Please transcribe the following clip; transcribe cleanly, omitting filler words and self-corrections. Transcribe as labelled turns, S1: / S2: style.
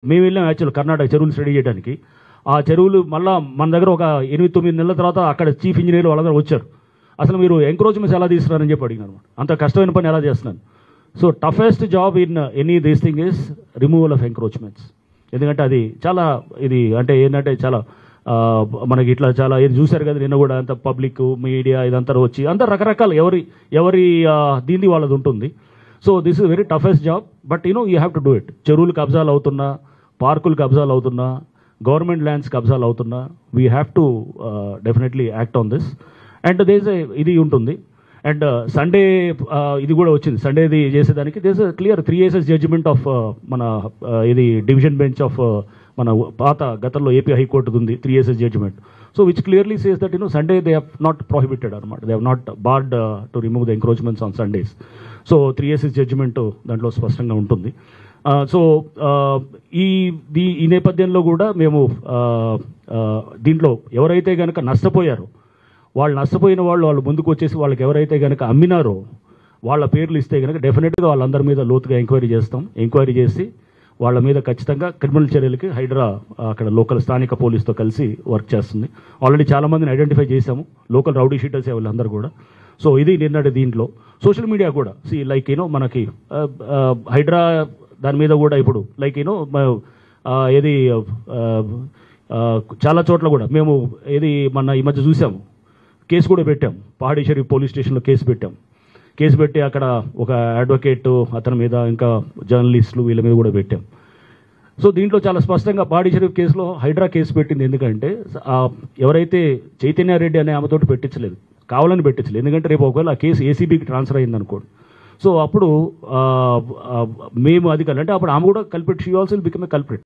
S1: మేము వెళ్ళాం యాక్చువల్ కర్ణాటక చెరువులు స్టడీ చేయడానికి. ఆ చెరువులు మళ్ళీ మన దగ్గర ఒక 8-9 నెలల తర్వాత అక్కడ చీఫ్ ఇంజనీర్ వాళ్ళందరూ వచ్చారు. అసలు మీరు ఎంక్రోచ్మెంట్స్ ఎలా తీస్తున్నారని చెప్పి అడిగినారు. అంత కష్టమైన పని ఎలా చేస్తున్నాను. So toughest job in any this thing is removal of encroachments. ఎందుకంటే అది చాలా ఇది అంటే ఏంటంటే చాలా మనకి ఇట్లా చాలా ఇది చూశారు కదా నిన్న కూడా అంత పబ్లిక్ మీడియా ఇదంతా వచ్చి అంత రకరకాల ఎవరి దీన్ని వాళ్ళది ఉంటుంది. So this is very toughest job. But you have to do it. చెరువులు కబ్జాలు అవుతున్నా, పార్కులు కబ్జాలు అవుతున్నా, గవర్నమెంట్ ల్యాండ్స్ కబ్జాలు అవుతున్నా, we have to definitely act on this. And దేస్ ఇది ఉంటుంది. అండ్ సండే ఇది కూడా వచ్చింది. సండేది చేసేదానికి దేస్ క్లియర్ 3 years జడ్జిమెంట్ ఆఫ్ మన ఇది డివిజన్ బెంచ్ ఆఫ్ మన పాత గతంలో ఏపీ హైకోర్టు ఉంది 3 years judgement. So which clearly says that Sunday they have not prohibited అనమాట. They have not barred to remove the encroachments on Sundays. So 3 years judgement దాంట్లో స్పష్టంగా ఉంటుంది. సో ఈ నేపథ్యంలో కూడా మేము దీంట్లో ఎవరైతే కనుక నష్టపోయారో వాళ్ళు నష్టపోయిన వాళ్ళు ముందుకు వచ్చేసి వాళ్ళకి ఎవరైతే కనుక అమ్మినారో వాళ్ళ పేర్లు ఇస్తే కనుక డెఫినెట్గా వాళ్ళందరి మీద లోతుగా ఎంక్వైరీ చేస్తాం. ఎంక్వైరీ చేసి వాళ్ళ మీద ఖచ్చితంగా క్రిమినల్ చర్యలకి హైడ్రా అక్కడ లోకల్ స్థానిక పోలీస్తో కలిసి వర్క్ చేస్తుంది. ఆల్రెడీ చాలామందిని ఐడెంటిఫై చేశాము. లోకల్ రౌడీ షీటర్స్ వీళ్ళందరూ కూడా. సో ఇది నిన్నటి దీంట్లో సోషల్ మీడియా కూడా లైక్ మనకి హైడ్రా దాని మీద కూడా ఇప్పుడు లైక్ ఏది చాలా చోట్ల కూడా మేము ఏది మన ఈ మధ్య చూసాము. కేసు కూడా పెట్టాం. పహాడీ షరీఫ్ పోలీస్ స్టేషన్లో కేసు పెట్టాం. కేసు పెట్టి అక్కడ ఒక అడ్వకేట్ అతని మీద ఇంకా జర్నలిస్టులు వీళ్ళ మీద కూడా పెట్టాం. సో దీంట్లో చాలా స్పష్టంగా పహాడీ షరీఫ్ కేసులో హైడ్రా కేసు పెట్టింది. ఎందుకంటే ఎవరైతే చైతన్యారెడ్డి అనే ఆమెతోటి పెట్టించలేదు, కావాలని పెట్టించలేదు. ఎందుకంటే రేపు ఒకవేళ ఆ కేసు ఏసీబీకి ట్రాన్స్ఫర్ అయింది అనుకోండి. సో అప్పుడు మేము అది అంటే అప్పుడు ఆమె కూడా culprit. She also will become a culprit.